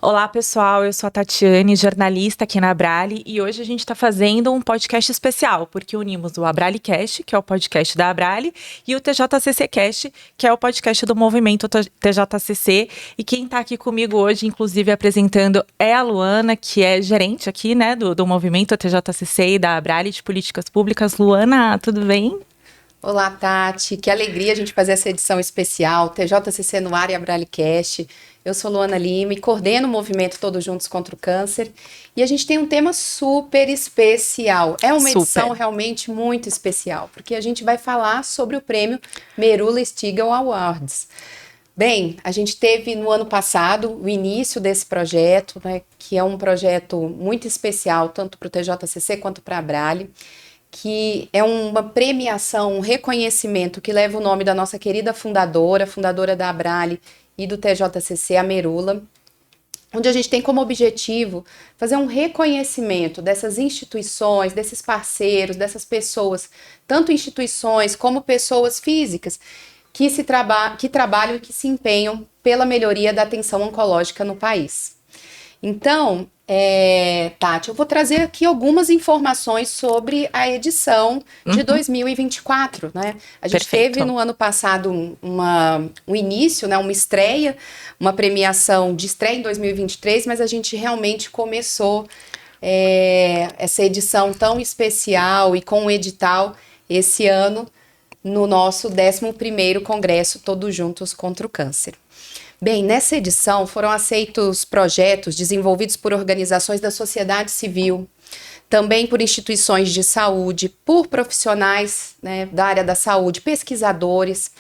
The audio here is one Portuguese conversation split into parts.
Olá, pessoal, eu sou a Tatiane, jornalista aqui na Abrale, e hoje a gente está fazendo um podcast especial, porque unimos o AbraleCast, que é o podcast da Abrale, e o TJCC Cast, que é o podcast do movimento TJCC, e quem está aqui comigo hoje, inclusive apresentando, é a Luana, que é gerente aqui, né, do movimento TJCC e da Abrale de Políticas Públicas. Luana, tudo bem? Olá, Tati, que alegria a gente fazer essa edição especial, TJCC no ar e AbraleCast. Eu sou Luana Lima e coordeno o movimento Todos Juntos contra o Câncer. E a gente tem um tema super especial. É uma edição realmente muito especial, porque a gente vai falar sobre o prêmio Merula Stigl Awards. Bem, a gente teve no ano passado o início desse projeto, né, que é um projeto muito especial, tanto para o TJCC quanto para a Abrale, que é uma premiação, um reconhecimento que leva o nome da nossa querida fundadora da Abrale e do TJCC, a Merula, onde a gente tem como objetivo fazer um reconhecimento dessas instituições, desses parceiros, dessas pessoas, tanto instituições como pessoas físicas, que trabalham e que se empenham pela melhoria da atenção oncológica no país. Então, Tati, eu vou trazer aqui algumas informações sobre a edição de 2024, né? A gente teve no ano passado um início, né, uma estreia, uma premiação de estreia em 2023, mas a gente realmente começou essa edição tão especial e com o edital esse ano no nosso 11º Congresso Todos Juntos contra o Câncer. Bem, nessa edição foram aceitos projetos desenvolvidos por organizações da sociedade civil, também por instituições de saúde, por profissionais, né, da área da saúde, pesquisadores.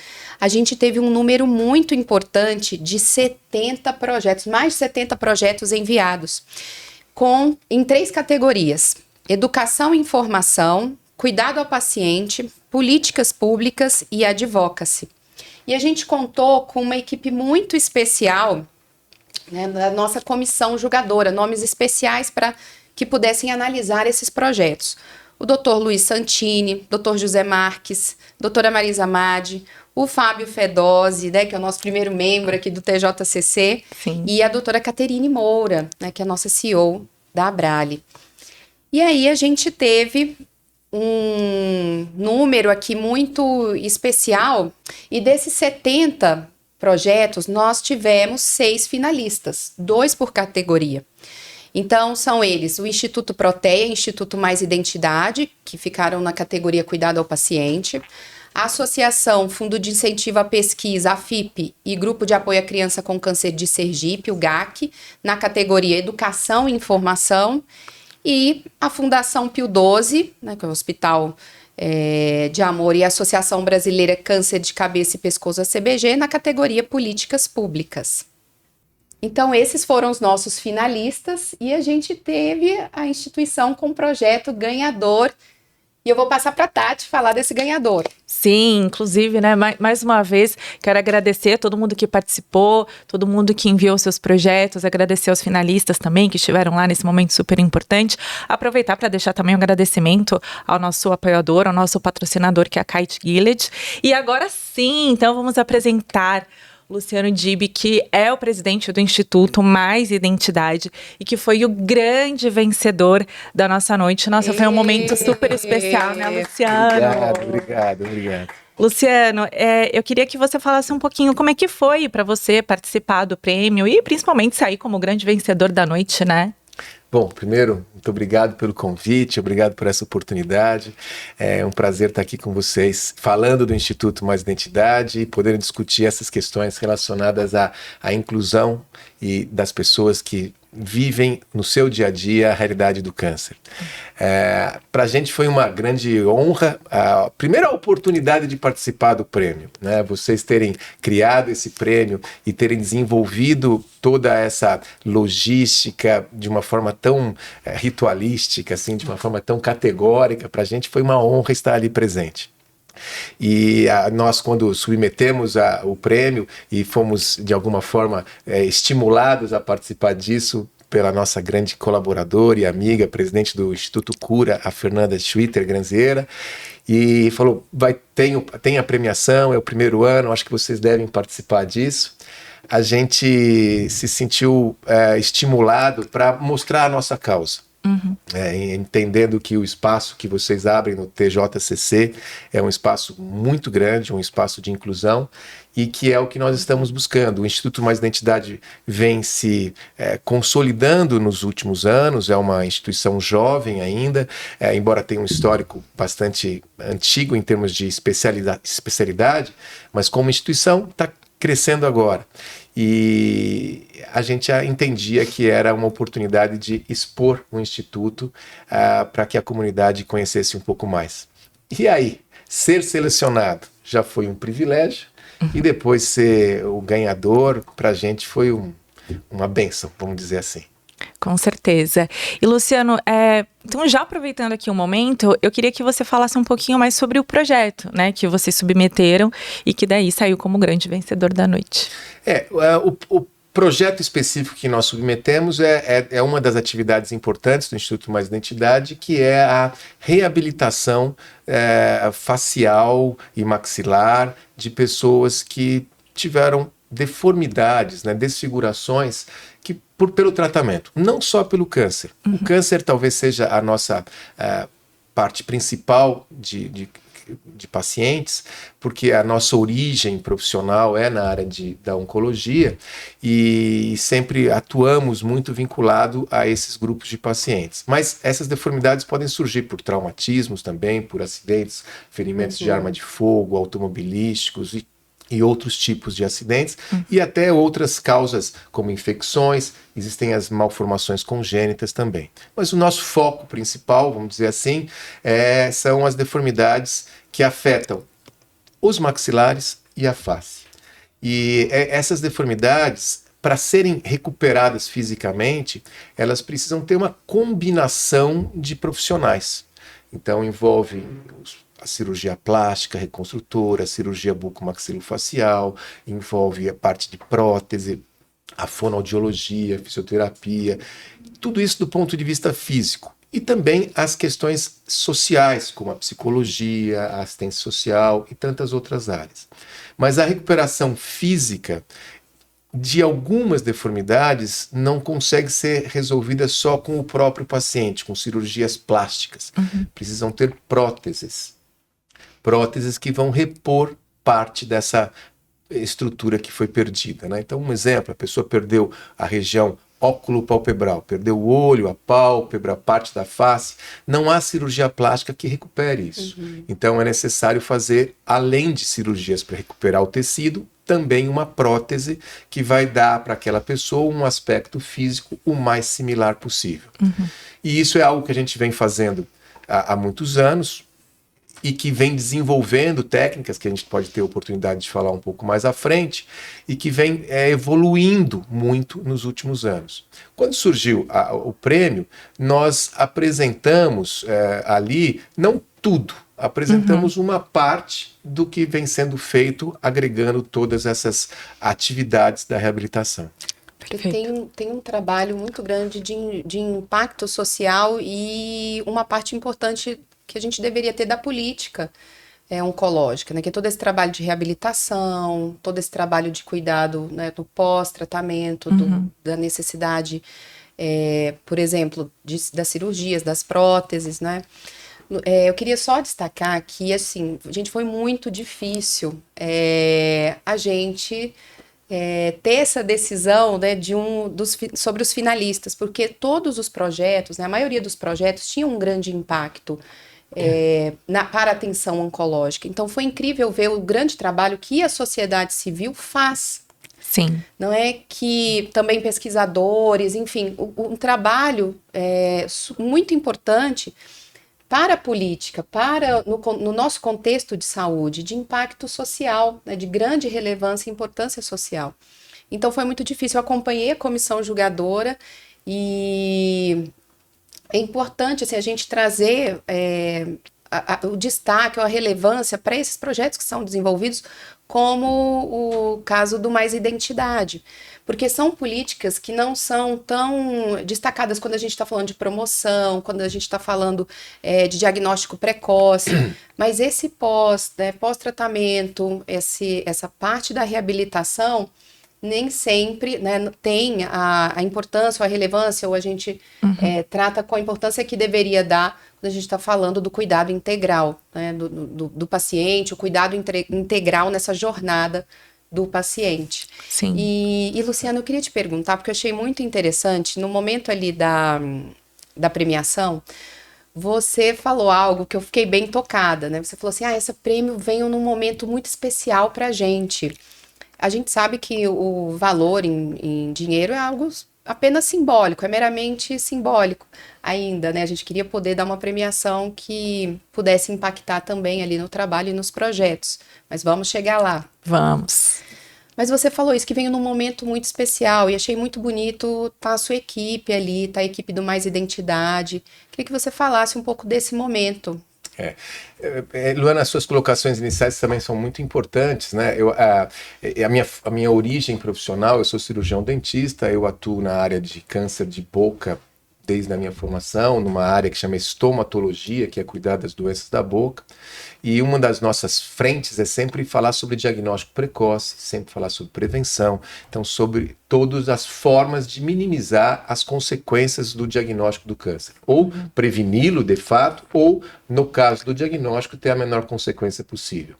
A gente teve um número muito importante de 70 projetos, mais de 70 projetos enviados, em 3 categorias: educação e informação, cuidado ao paciente, políticas públicas e advocacy. E a gente contou com uma equipe muito especial, né, da nossa comissão julgadora, nomes especiais para que pudessem analisar esses projetos. O Dr. Luiz Santini, Dr. José Marques, doutora Marisa Madi, o Fábio Fedozzi, né, que é o nosso primeiro membro aqui do TJCC, sim, e a doutora Caterine Moura, né, que é a nossa CEO da Abrale. E aí a gente teve um número aqui muito especial, e desses 70 projetos nós tivemos 6 finalistas, 2 por categoria. Então são eles o Instituto Proteia, Instituto Mais Identidade, que ficaram na categoria Cuidado ao Paciente, a Associação Fundo de Incentivo à Pesquisa, a FIP, e Grupo de Apoio à Criança com Câncer de Sergipe, o GAC, na categoria Educação e Informação, e a Fundação Pio XII, né, que é o Hospital de Amor, e a Associação Brasileira Câncer de Cabeça e Pescoço, a CBG, na categoria Políticas Públicas. Então, esses foram os nossos finalistas, e a gente teve a instituição com o projeto ganhador. E eu vou passar para a Tati falar desse ganhador. Sim, inclusive, né, mais uma vez, quero agradecer a todo mundo que participou, todo mundo que enviou seus projetos, agradecer aos finalistas também, que estiveram lá nesse momento super importante. Aproveitar para deixar também um agradecimento ao nosso apoiador, ao nosso patrocinador, que é a Kite Gilead. E agora sim, então vamos apresentar Luciano Dib, que é o presidente do Instituto Mais Identidade e que foi o grande vencedor da nossa noite. Nossa, foi um momento super especial, né, Luciano? Obrigado. Luciano, eu queria que você falasse um pouquinho como é que foi para você participar do prêmio e principalmente sair como o grande vencedor da noite, né? Bom, primeiro, muito obrigado pelo convite, obrigado por essa oportunidade. É um prazer estar aqui com vocês, falando do Instituto Mais Identidade e poder discutir essas questões relacionadas à inclusão e das pessoas que vivem no seu dia a dia a realidade do câncer. Para a gente foi uma grande honra, primeiro a oportunidade de participar do prêmio, né? Vocês terem criado esse prêmio e terem desenvolvido toda essa logística de uma forma tão ritualística, assim, de uma forma tão categórica, para a gente foi uma honra estar ali presente. E nós, quando submetemos o prêmio e fomos de alguma forma estimulados a participar disso pela nossa grande colaboradora e amiga, presidente do Instituto Cura, a Fernanda Schwitter-Granzeira, e falou, tem a premiação, é o primeiro ano, acho que vocês devem participar disso. a gente se sentiu estimulado para mostrar a nossa causa. Entendendo que o espaço que vocês abrem no TJCC é um espaço muito grande, um espaço de inclusão, e que é o que nós estamos buscando. O Instituto Mais Identidade vem se consolidando nos últimos anos, é uma instituição jovem ainda, embora tenha um histórico bastante antigo em termos de especialidade, mas como instituição está crescendo agora. E a gente já entendia que era uma oportunidade de expor o Instituto para que a comunidade conhecesse um pouco mais. E aí, ser selecionado já foi um privilégio, e depois ser o ganhador, para a gente foi uma bênção, vamos dizer assim. Com certeza. E Luciano, então já aproveitando aqui o momento, eu queria que você falasse um pouquinho mais sobre o projeto, né, que vocês submeteram e que daí saiu como grande vencedor da noite. O projeto específico que nós submetemos é uma das atividades importantes do Instituto Mais Identidade, que é a reabilitação facial e maxilar de pessoas que tiveram deformidades, né, desfigurações pelo tratamento, não só pelo câncer. O câncer talvez seja a nossa parte principal de pacientes, porque a nossa origem profissional é na área da oncologia e sempre atuamos muito vinculado a esses grupos de pacientes. Mas essas deformidades podem surgir por traumatismos também, por acidentes, ferimentos de arma de fogo, automobilísticos e outros tipos de acidentes, e até outras causas como infecções, existem as malformações congênitas também. Mas o nosso foco principal, vamos dizer assim, são as deformidades que afetam os maxilares e a face. E essas deformidades, para serem recuperadas fisicamente, elas precisam ter uma combinação de profissionais. Então envolve a cirurgia plástica, reconstrutora, a cirurgia bucomaxilofacial, envolve a parte de prótese, a fonoaudiologia, a fisioterapia, tudo isso do ponto de vista físico. E também as questões sociais, como a psicologia, a assistência social e tantas outras áreas. Mas a recuperação física de algumas deformidades não consegue ser resolvida só com o próprio paciente, com cirurgias plásticas. Precisam ter próteses que vão repor parte dessa estrutura que foi perdida, né? Então, um exemplo, a pessoa perdeu a região óculo-palpebral, perdeu o olho, a pálpebra, a parte da face, não há cirurgia plástica que recupere isso. Então, é necessário fazer, além de cirurgias para recuperar o tecido, também uma prótese que vai dar para aquela pessoa um aspecto físico o mais similar possível. E isso é algo que a gente vem fazendo há muitos anos, e que vem desenvolvendo técnicas que a gente pode ter oportunidade de falar um pouco mais à frente e que vem evoluindo muito nos últimos anos. Quando surgiu o prêmio, nós apresentamos ali, não tudo, apresentamos uma parte do que vem sendo feito, agregando todas essas atividades da reabilitação. Tem um trabalho muito grande de impacto social e uma parte importante que a gente deveria ter da política oncológica, né? Que é todo esse trabalho de reabilitação, todo esse trabalho de cuidado, né, do pós-tratamento, da necessidade, por exemplo, das cirurgias, das próteses, né? Eu queria só destacar que, assim, gente, foi muito difícil a gente ter essa decisão, né, sobre os finalistas, porque todos os projetos, né, a maioria dos projetos tinham um grande impacto para a atenção oncológica. Então foi incrível ver o grande trabalho que a sociedade civil faz. Sim. Não é que também pesquisadores, enfim, um trabalho muito importante para a política, no nosso contexto de saúde, de impacto social, né, de grande relevância e importância social. Então foi muito difícil. Eu acompanhei a comissão julgadora e é importante assim, a gente trazer o destaque, a relevância para esses projetos que são desenvolvidos, como o caso do Mais Identidade. Porque são políticas que não são tão destacadas quando a gente está falando de promoção, quando a gente está falando de diagnóstico precoce, mas esse pós-tratamento, essa parte da reabilitação nem sempre, né, tem a importância ou a relevância, ou a gente trata com a importância que deveria dar quando a gente está falando do cuidado integral, né, do paciente, o cuidado integral nessa jornada do paciente. Sim. E Luciana, eu queria te perguntar, porque eu achei muito interessante, no momento ali da premiação, você falou algo que eu fiquei bem tocada, né? Você falou assim, esse prêmio veio num momento muito especial pra gente. A gente sabe que o valor em dinheiro é algo apenas simbólico, é meramente simbólico ainda, né? A gente queria poder dar uma premiação que pudesse impactar também ali no trabalho e nos projetos, mas vamos chegar lá. Vamos. Mas você falou isso, que veio num momento muito especial, e achei muito bonito a sua equipe ali, a equipe do Mais Identidade. Queria que você falasse um pouco desse momento. Luana, as suas colocações iniciais também são muito importantes, né? A minha origem profissional, eu sou cirurgião dentista, eu atuo na área de câncer de boca desde a minha formação, numa área que chama estomatologia, que é cuidar das doenças da boca. E uma das nossas frentes é sempre falar sobre diagnóstico precoce, sempre falar sobre prevenção, então sobre todas as formas de minimizar as consequências do diagnóstico do câncer. Ou preveni-lo de fato, ou, no caso do diagnóstico, ter a menor consequência possível.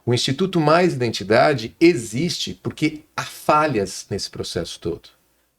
O Instituto Mais Identidade existe porque há falhas nesse processo todo.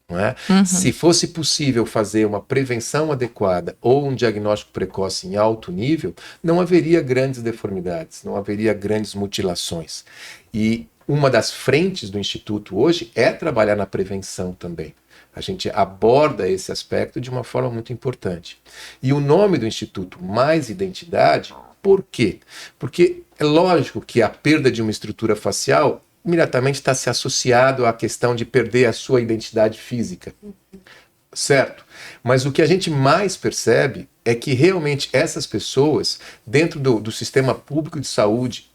Não é? Se fosse possível fazer uma prevenção adequada ou um diagnóstico precoce em alto nível, não haveria grandes deformidades, não haveria grandes mutilações. E uma das frentes do Instituto hoje é trabalhar na prevenção também. A gente aborda esse aspecto de uma forma muito importante. E o nome do Instituto Mais Identidade, por quê? Porque é lógico que a perda de uma estrutura facial imediatamente está se associado à questão de perder a sua identidade física, certo? Mas o que a gente mais percebe é que realmente essas pessoas, dentro do sistema público de saúde,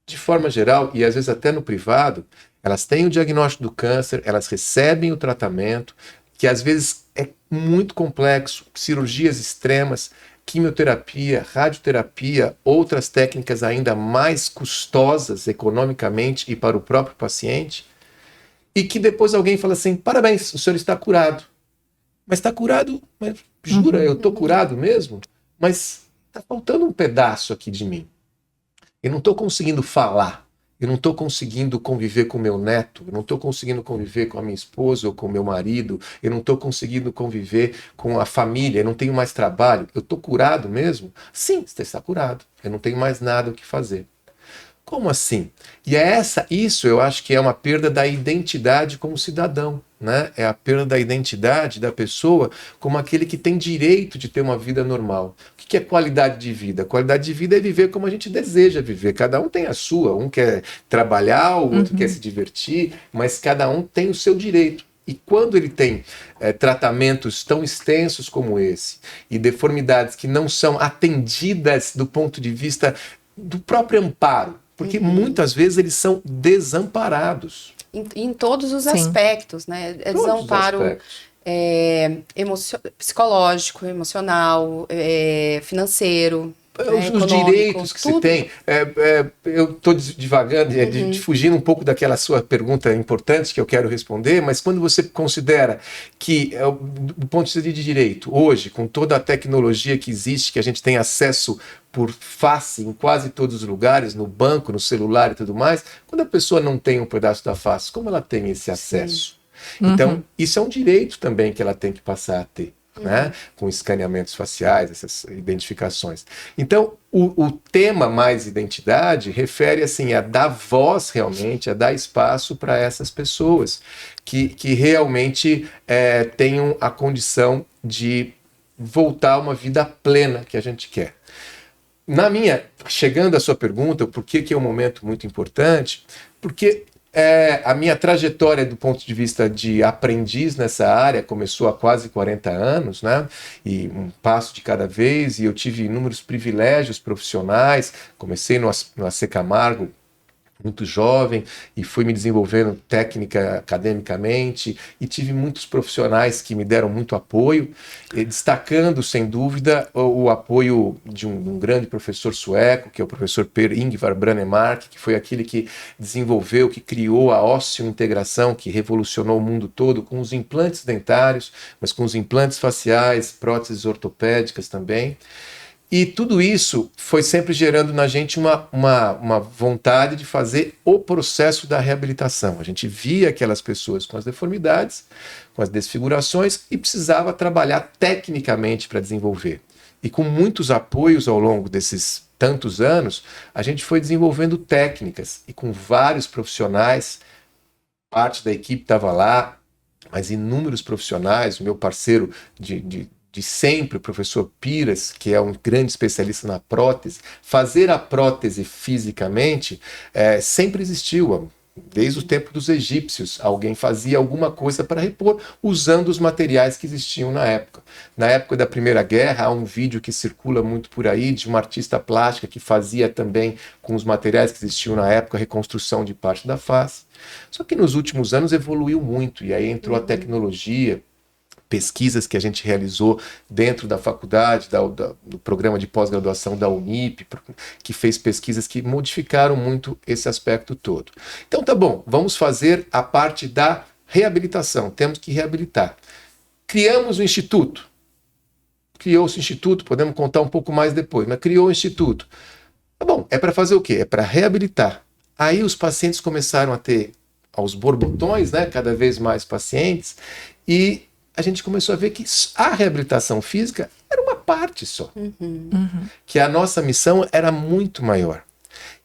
de forma geral, e às vezes até no privado, elas têm o diagnóstico do câncer, elas recebem o tratamento, que às vezes é muito complexo, cirurgias extremas, quimioterapia, radioterapia, outras técnicas ainda mais custosas economicamente e para o próprio paciente, e que depois alguém fala assim, parabéns, o senhor está curado. Mas está curado? Mas, jura, eu estou curado mesmo? Mas está faltando um pedaço aqui de mim. Eu não estou conseguindo falar. Eu não estou conseguindo conviver com meu neto, eu não estou conseguindo conviver com a minha esposa ou com o meu marido, eu não estou conseguindo conviver com a família, eu não tenho mais trabalho. Eu estou curado mesmo? Sim, você está curado. Eu não tenho mais nada o que fazer. Como assim? E isso eu acho que é uma perda da identidade como cidadão, né? É a perda da identidade da pessoa como aquele que tem direito de ter uma vida normal. O que é qualidade de vida? Qualidade de vida é viver como a gente deseja viver. Cada um tem a sua. Um quer trabalhar, o outro quer se divertir, mas cada um tem o seu direito. E quando ele tem tratamentos tão extensos como esse e deformidades que não são atendidas do ponto de vista do próprio amparo, porque muitas vezes eles são desamparados. Em todos os aspectos, né? É desamparo psicológico, emocional, financeiro. Os direitos que tudo. Se tem. Eu estou divagando, fugindo um pouco daquela sua pergunta importante que eu quero responder, mas quando você considera que, do ponto de vista de direito, hoje, com toda a tecnologia que existe, que a gente tem acesso por face em quase todos os lugares, no banco, no celular e tudo mais, quando a pessoa não tem um pedaço da face, como ela tem esse acesso? Então, isso é um direito também que ela tem que passar a ter. Né? Com escaneamentos faciais, essas identificações. Então, o tema Mais Identidade refere assim, a dar voz realmente, a dar espaço para essas pessoas que realmente tenham a condição de voltar a uma vida plena que a gente quer. Chegando à sua pergunta, por que é um momento muito importante? Porque a minha trajetória do ponto de vista de aprendiz nessa área começou há quase 40 anos, né? E um passo de cada vez, e eu tive inúmeros privilégios profissionais. Comecei no AC Camargo, muito jovem e fui me desenvolvendo técnica academicamente e tive muitos profissionais que me deram muito apoio, destacando sem dúvida o apoio de um grande professor sueco, que é o professor Per-Ingvar Brånemark, que foi aquele que desenvolveu, que criou a ósseo-integração, que revolucionou o mundo todo com os implantes dentários, mas com os implantes faciais, próteses ortopédicas também. E tudo isso foi sempre gerando na gente uma vontade de fazer o processo da reabilitação. A gente via aquelas pessoas com as deformidades, com as desfigurações e precisava trabalhar tecnicamente para desenvolver. E com muitos apoios ao longo desses tantos anos, a gente foi desenvolvendo técnicas e com vários profissionais, parte da equipe estava lá, mas inúmeros profissionais, o meu parceiro de sempre, o professor Piras, que é um grande especialista na prótese, fazer a prótese fisicamente sempre existiu. Desde o tempo dos egípcios, alguém fazia alguma coisa para repor usando os materiais que existiam na época. Na época da Primeira Guerra, há um vídeo que circula muito por aí de uma artista plástica que fazia também com os materiais que existiam na época a reconstrução de parte da face. Só que nos últimos anos evoluiu muito e aí entrou a tecnologia, pesquisas que a gente realizou dentro da faculdade, do programa de pós-graduação da Unip, que fez pesquisas que modificaram muito esse aspecto todo. Então tá bom, vamos fazer a parte da reabilitação, temos que reabilitar. Criamos o instituto, criou-se o instituto, podemos contar um pouco mais depois, mas criou o instituto. Tá bom, é para fazer o quê? É para reabilitar. Aí os pacientes começaram a ter aos borbotões, né, cada vez mais pacientes, e a gente começou a ver que a reabilitação física era uma parte só. Que a nossa missão era muito maior.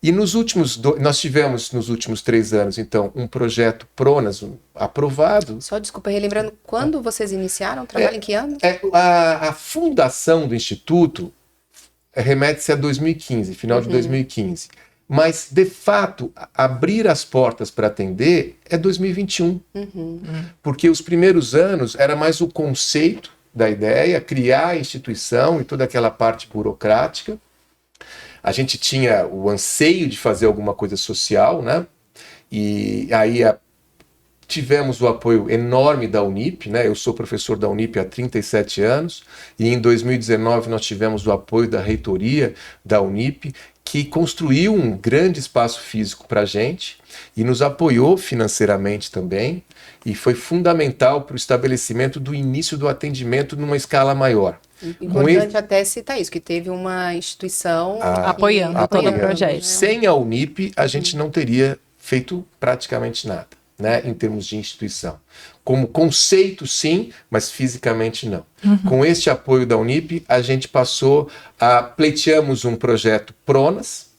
E nós tivemos nos últimos 3 anos, então, um projeto Pronas aprovado. Só desculpa, relembrando, quando vocês iniciaram o trabalho, em que ano? A fundação do Instituto remete-se a 2015, final de 2015. Mas, de fato, abrir as portas para atender é 2021. Porque os primeiros anos era mais o conceito da ideia, criar a instituição e toda aquela parte burocrática. A gente tinha o anseio de fazer alguma coisa social, né? E aí tivemos o apoio enorme da Unip, né? Eu sou professor da Unip há 37 anos e em 2019 nós tivemos o apoio da reitoria da Unip, que construiu um grande espaço físico para a gente e nos apoiou financeiramente também e foi fundamental para o estabelecimento do início do atendimento numa escala maior. Importante até citar isso, que teve uma instituição apoiando todo o projeto. Sem a Unip, a gente não teria feito praticamente nada, né, em termos de instituição. Como conceito, sim, mas fisicamente não. Com este apoio da Unip, a gente pleiteamos um projeto Pronas,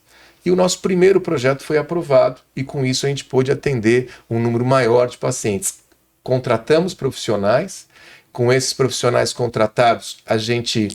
e o nosso primeiro projeto foi aprovado, e com isso a gente pôde atender um número maior de pacientes. Contratamos profissionais, com esses profissionais contratados, a gente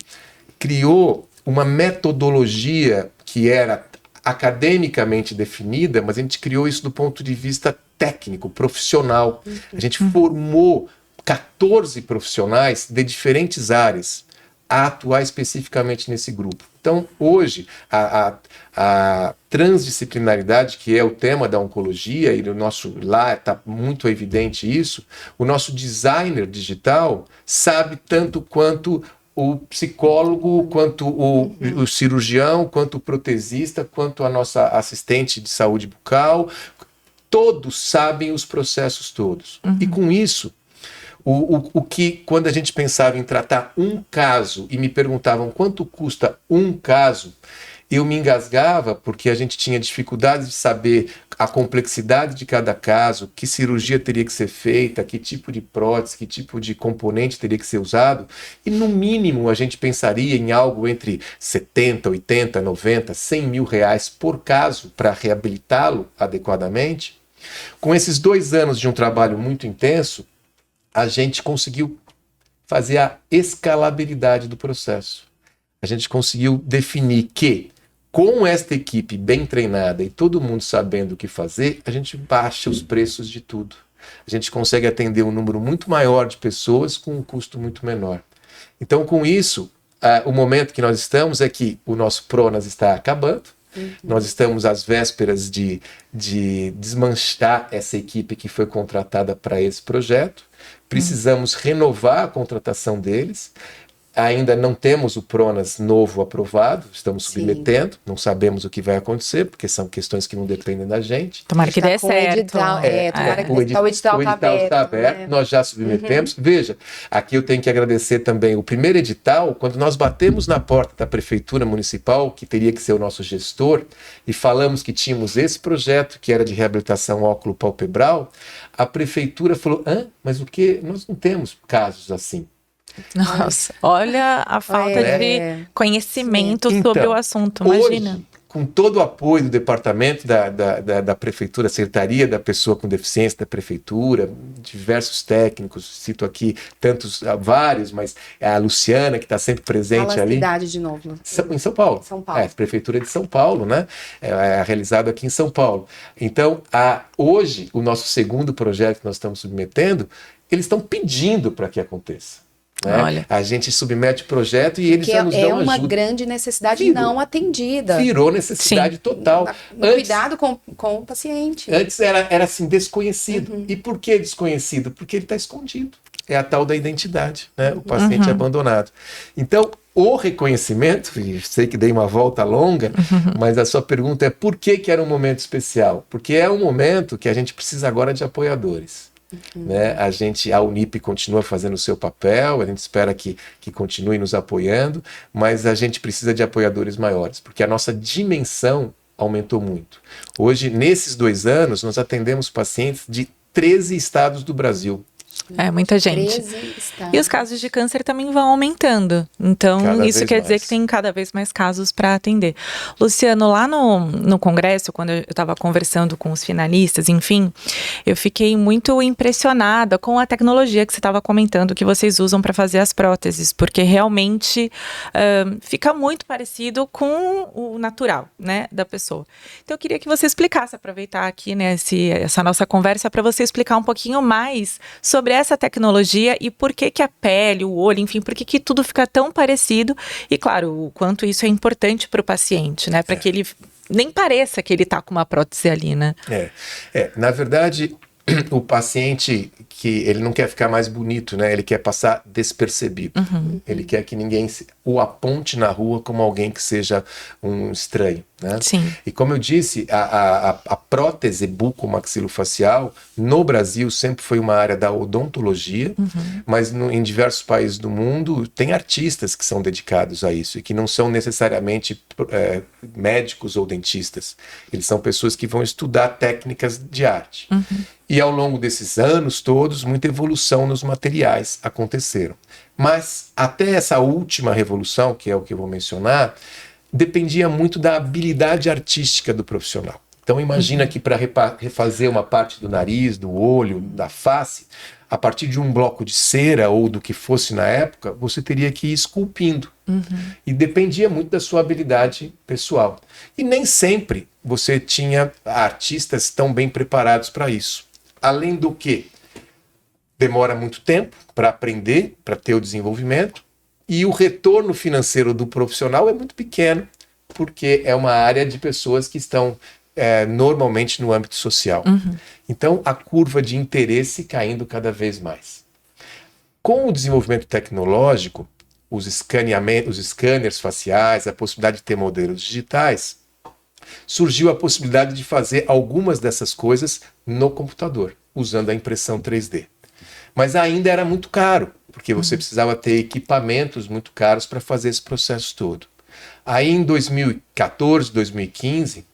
criou uma metodologia que era academicamente definida, mas a gente criou isso do ponto de vista técnico, profissional. A gente formou 14 profissionais de diferentes áreas a atuar especificamente nesse grupo. Então, hoje, a transdisciplinaridade, que é o tema da oncologia, e no nosso lá está muito evidente isso, o nosso designer digital sabe tanto quanto o psicólogo, quanto o cirurgião, quanto o protesista, quanto a nossa assistente de saúde bucal, todos sabem os processos todos. E com isso, o que, quando a gente pensava em tratar um caso e me perguntavam quanto custa um caso, eu me engasgava porque a gente tinha dificuldade de saber a complexidade de cada caso, que cirurgia teria que ser feita, que tipo de prótese, que tipo de componente teria que ser usado. E no mínimo a gente pensaria em algo entre 70, 80, 90, 100 mil reais por caso para reabilitá-lo adequadamente. Com esses 2 anos de um trabalho muito intenso, a gente conseguiu fazer a escalabilidade do processo. A gente conseguiu definir que, com esta equipe bem treinada e todo mundo sabendo o que fazer, a gente baixa os preços de tudo. A gente consegue atender um número muito maior de pessoas com um custo muito menor. Então, com isso, o momento que nós estamos é que o nosso Pronas está acabando, Nós estamos às vésperas de desmanchar essa equipe que foi contratada para esse projeto. Precisamos renovar a contratação deles. Ainda não temos o PRONAS novo aprovado, estamos submetendo, não sabemos o que vai acontecer, porque são questões que não dependem da gente. Tomara que dê certo. O edital está aberto. Nós já submetemos. Veja, aqui eu tenho que agradecer também o primeiro edital, quando nós batemos na porta da Prefeitura Municipal, que teria que ser o nosso gestor, e falamos que tínhamos esse projeto, que era de reabilitação óculo-palpebral, a Prefeitura falou, mas o que? Nós não temos casos assim. Nossa, olha a falta de conhecimento sobre o assunto, imagina. Hoje, com todo o apoio do departamento da Prefeitura, Secretaria da Pessoa com Deficiência da Prefeitura, diversos técnicos, cito aqui vários, mas a Luciana, que está sempre presente ali. Cidade de novo. Em São Paulo. São Paulo. Prefeitura de São Paulo, né? É realizado aqui em São Paulo. Então, hoje, o nosso segundo projeto que nós estamos submetendo, eles estão pedindo para que aconteça. Né? A gente submete o projeto e eles já nos dão ajuda. É uma grande necessidade não atendida. Virou necessidade total. Cuidado com o paciente. Antes era assim, desconhecido. E por que desconhecido? Porque ele está escondido. É a tal da identidade, né? O paciente abandonado. Então, o reconhecimento, sei que dei uma volta longa, mas a sua pergunta é por que era um momento especial? Porque é um momento que a gente precisa agora de apoiadores. Né? A Unip continua fazendo o seu papel, a gente espera que continue nos apoiando, mas a gente precisa de apoiadores maiores, porque a nossa dimensão aumentou muito. Hoje, nesses 2 anos, nós atendemos pacientes de 13 estados do Brasil. É muita gente. E os casos de câncer também vão aumentando. Então, isso quer dizer que tem cada vez mais casos para atender. Luciano, lá no congresso, quando eu estava conversando com os finalistas, enfim, eu fiquei muito impressionada com a tecnologia que você estava comentando que vocês usam para fazer as próteses, porque realmente fica muito parecido com o natural, né, da pessoa. Então, eu queria que você explicasse, aproveitar aqui, né, essa nossa conversa, para você explicar um pouquinho mais sobre essa tecnologia e por que a pele, o olho, enfim, por que tudo fica tão parecido e, claro, o quanto isso é importante para o paciente, né? Para que ele nem pareça que ele está com uma prótese ali, né? Na verdade, o paciente que ele não quer ficar mais bonito, né? Ele quer passar despercebido. Ele quer que ninguém o aponte na rua como alguém que seja um estranho, né? Sim. E como eu disse, a prótese bucomaxilofacial no Brasil sempre foi uma área da odontologia, mas em diversos países do mundo tem artistas que são dedicados a isso e que não são necessariamente médicos ou dentistas. Eles são pessoas que vão estudar técnicas de arte. E ao longo desses anos todos, muita evolução nos materiais aconteceram. Mas até essa última revolução, que é o que eu vou mencionar, dependia muito da habilidade artística do profissional. Então imagina que para refazer uma parte do nariz, do olho, da face, a partir de um bloco de cera ou do que fosse na época, você teria que ir esculpindo. E dependia muito da sua habilidade pessoal. E nem sempre você tinha artistas tão bem preparados para isso. Além do que, demora muito tempo para aprender, para ter o desenvolvimento, e o retorno financeiro do profissional é muito pequeno, porque é uma área de pessoas que estão normalmente no âmbito social. Então, a curva de interesse caindo cada vez mais. Com o desenvolvimento tecnológico, os scanners faciais, a possibilidade de ter modelos digitais, surgiu a possibilidade de fazer algumas dessas coisas no computador, usando a impressão 3D. Mas ainda era muito caro, porque você precisava ter equipamentos muito caros para fazer esse processo todo. Aí em 2014, 2015,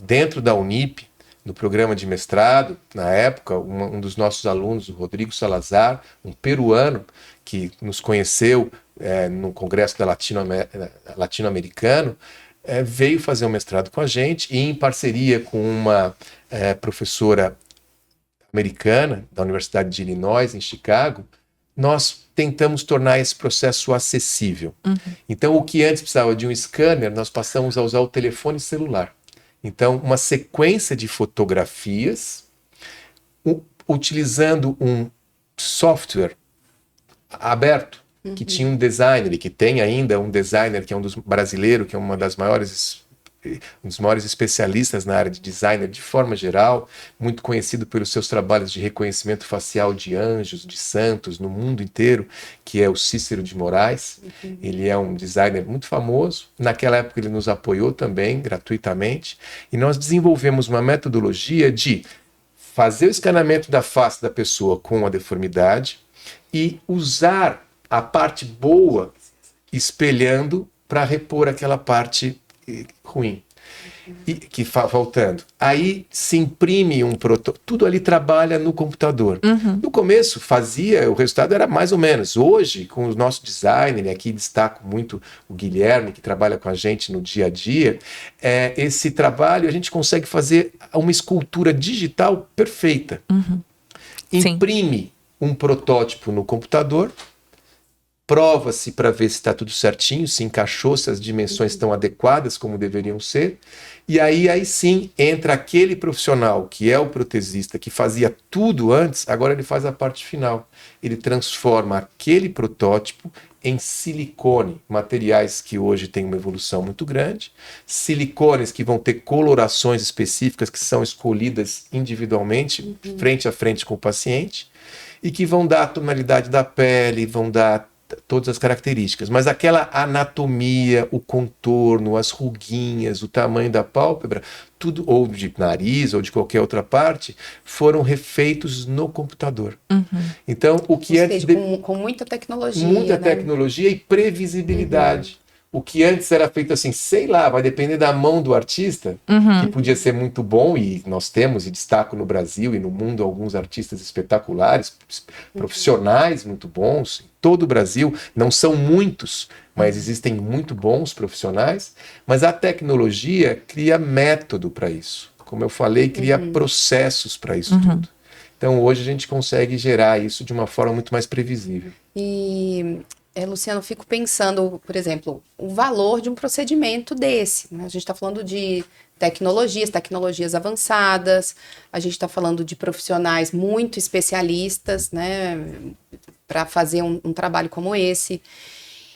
dentro da Unip, no programa de mestrado, na época, um dos nossos alunos, o Rodrigo Salazar, um peruano que nos conheceu no Congresso Latino-Americano, veio fazer um mestrado com a gente e em parceria com uma professora americana da Universidade de Illinois, em Chicago, nós tentamos tornar esse processo acessível. Então, o que antes precisava de um scanner, nós passamos a usar o telefone celular. Então, uma sequência de fotografias utilizando um software aberto, que tinha um designer, e que tem ainda um designer que é brasileiro, que é uma das maiores especialistas na área de designer de forma geral, muito conhecido pelos seus trabalhos de reconhecimento facial de anjos, de santos no mundo inteiro, que é o Cícero de Moraes. Ele é um designer muito famoso. Naquela época ele nos apoiou também gratuitamente e nós desenvolvemos uma metodologia de fazer o escaneamento da face da pessoa com a deformidade e usar a parte boa espelhando para repor aquela parte ruim e que faltando. Aí se imprime um protótipo, tudo ali trabalha no computador. No começo o resultado era mais ou menos. Hoje, com o nosso designer, e aqui destaco muito o Guilherme, que trabalha com a gente no dia a dia, esse trabalho a gente consegue fazer uma escultura digital perfeita. Imprime um protótipo no computador, prova-se para ver se está tudo certinho, se encaixou, se as dimensões estão adequadas como deveriam ser, e aí sim entra aquele profissional que é o protesista, que fazia tudo antes, agora ele faz a parte final. Ele transforma aquele protótipo em silicone, materiais que hoje têm uma evolução muito grande, silicones que vão ter colorações específicas que são escolhidas individualmente, frente a frente com o paciente, e que vão dar a tonalidade da pele, vão dar todas as características, mas aquela anatomia, o contorno, as ruguinhas, o tamanho da pálpebra, tudo, ou de nariz, ou de qualquer outra parte, foram refeitos no computador. Então, o que antes... Com muita tecnologia. Muita tecnologia e previsibilidade. O que antes era feito assim, sei lá, vai depender da mão do artista, que podia ser muito bom, e nós temos, e destaco no Brasil e no mundo, alguns artistas espetaculares, profissionais muito bons, em todo o Brasil, não são muitos, mas existem muito bons profissionais, mas a tecnologia cria método para isso. Como eu falei, cria processos para isso tudo. Então hoje a gente consegue gerar isso de uma forma muito mais previsível. Luciano, eu fico pensando, por exemplo, o valor de um procedimento desse, né? A gente está falando de tecnologias avançadas, a gente está falando de profissionais muito especialistas, né, para fazer um trabalho como esse.